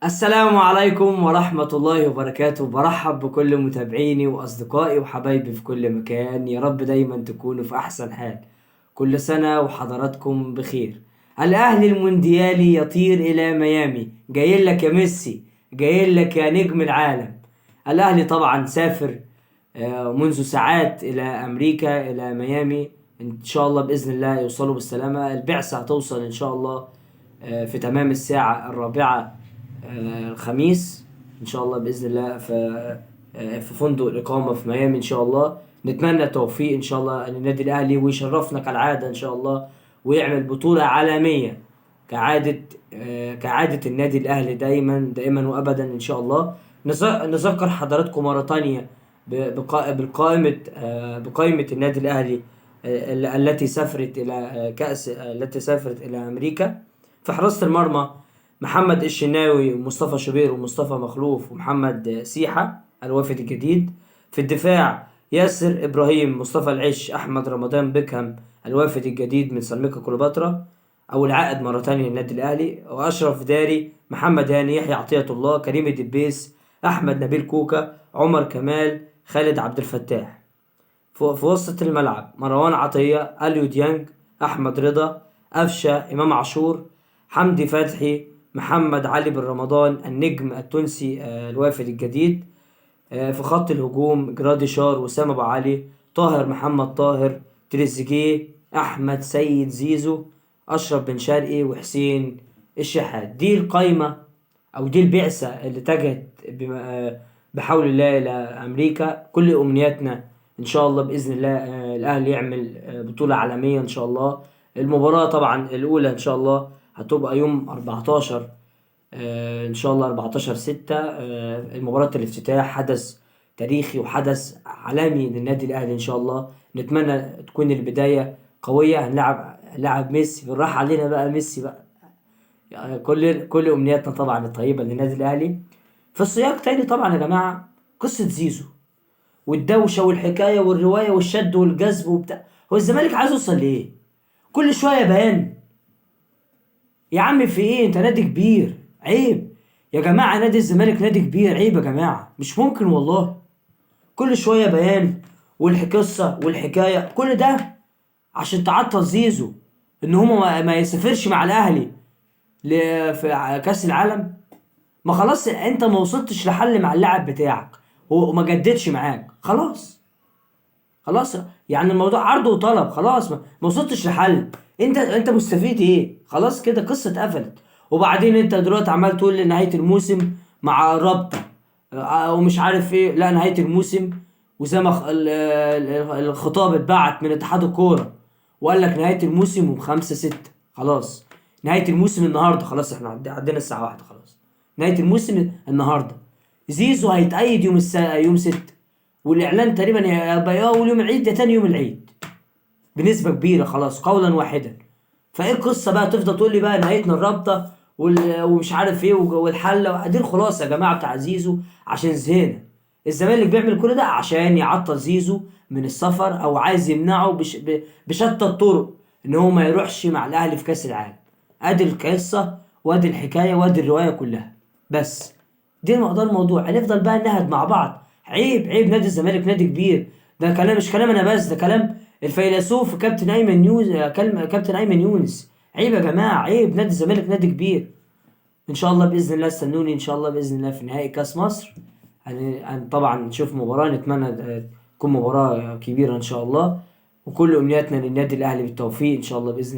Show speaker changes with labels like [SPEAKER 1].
[SPEAKER 1] السلام عليكم ورحمة الله وبركاته. برحب بكل متابعيني وأصدقائي وحبايبي في كل مكان، يا رب دايما تكونوا في أحسن حال. كل سنة وحضراتكم بخير. الأهلي المونديالي يطير إلى ميامي، جاي لك يا ميسي، جاي لك يا نجم العالم. الأهلي طبعا سافر منذ ساعات إلى أمريكا، إلى ميامي. إن شاء الله بإذن الله يوصلوا بالسلامة. البعثة هتوصل إن شاء الله في تمام الساعة 4 الخميس إن شاء الله بإذن الله في فندق الإقامة في ميامي إن شاء الله. نتمنى التوفيق إن شاء الله للنادي الأهلي، ويشرفنا كالعادة إن شاء الله، ويعمل بطولة عالمية كعادة كعادة النادي الأهلي دايما دائما وأبدا إن شاء الله. نذكر حضراتكم مرة تانية بقائمة النادي الأهلي التي سافرت إلى التي سافرت إلى أمريكا. في حراسة المرمى محمد الشناوي ومصطفى شوبير ومصطفى مخلوف ومحمد سيحة الوافد الجديد. في الدفاع ياسر إبراهيم، مصطفى العش، أحمد رمضان بيكهام الوافد الجديد من سيراميكا كليوباترا أو العائد مرة تانية للنادي الأهلي. وأشرف داري، محمد هاني، يحيى عطية الله، كريم الدبيس، أحمد نبيل كوكا، عمر كمال، خالد عبد الفتاح. في وسط الملعب مروان عطية، أليو ديانج، أحمد رضا، أفشة، إمام عاشور، حمدي فتحي، محمد علي بن رمضان النجم التونسي الوافد الجديد. في خط الهجوم جراديشار، وسام أبو علي، طاهر محمد طاهر، تريزيجيه، أحمد سيد زيزو، أشرف بن شرقي، وحسين الشحات. دي القايمة أو دي البعثة اللي اتجهت بحول الله إلى أمريكا. كل أمنياتنا إن شاء الله بإذن الله الأهلي يعمل بطولة عالمية إن شاء الله. المباراة طبعا الأولى إن شاء الله هتبقى يوم 14 إن شاء الله 14/6. المباراة الافتتاح حدث تاريخي وحدث عالمي للنادي الأهلي إن شاء الله. نتمنى تكون البداية قوية. هنلعب ميسي بالراحة علينا بقى، ميسي بقى. يعني كل أمنياتنا طبعا الطيبة للنادي الأهلي. في السياق تاني طبعا يا جماعة، قصة زيزو والدوشة والحكاية والرواية والشد والجذب وبتاع. هو الزمالك عايز يوصل لإيه؟ كل شوية بيان. يا عم في إيه؟ أنت نادي كبير، عيب يا جماعة. نادي الزمالك نادي كبير، عيب يا جماعة، مش ممكن والله. كل شوية بيان والقصة والحكاية، كل ده عشان تعطل زيزو إن هما ما يسافرش مع الأهلي في كأس العالم. ما خلاص انت ما وصلتش لحل مع اللاعب بتاعك وما جددش معاك، خلاص يعني الموضوع عرض وطلب، خلاص ما وصلتش لحل. انت مستفيد ايه؟ خلاص كده قصة قفلت. وبعدين انت دلوقتي عمال تقول لي نهاية الموسم مع الرابطة ومش عارف ايه. لا، نهاية الموسم وزي ما الخطاب اتبعت من اتحاد الكورة وقال لك نهاية الموسم و5/6. خلاص نهاية الموسم النهاردة، خلاص احنا عدينا الساعة 1 خلاص. نهاية الموسم النهاردة. زيزو هيتأيد يوم 6، والإعلان تقريبا هيبقى يا أول يوم العيد يا تاني يوم العيد بنسبة كبيرة، خلاص قولا واحدا. فإيه القصة بقى تفضل تقول لي بقى نهايتنا الرابطة ومش عارف إيه والحلة؟ دي الخلاصة يا جماعة بتاع زيزو. عشان زهقنا. الزمالك بيعمل كل ده عشان يعطل زيزو من السفر، أو عايز يمنعه بشتى الطرق إن هو ما يروحش مع الأهلي في كأس العالم. أدي القصة وأدي الحكاية وأدي الرواية كلها. بس ده الموضوع. هنفضل بقى نهد مع بعض؟ عيب نادي الزمالك نادي كبير. ده كلام مش كلام انا بس، ده كلام الفيلسوف كابتن ايمن يونس. عيب يا جماعه، عيب. نادي الزمالك نادي كبير. ان شاء الله باذن الله استنوني ان شاء الله باذن الله في نهائي كاس مصر. طبعا نشوف مباراه، نتمنى تكون مباراه كبيره ان شاء الله. وكل امنياتنا للنادي الاهلي بالتوفيق ان شاء الله باذن الله.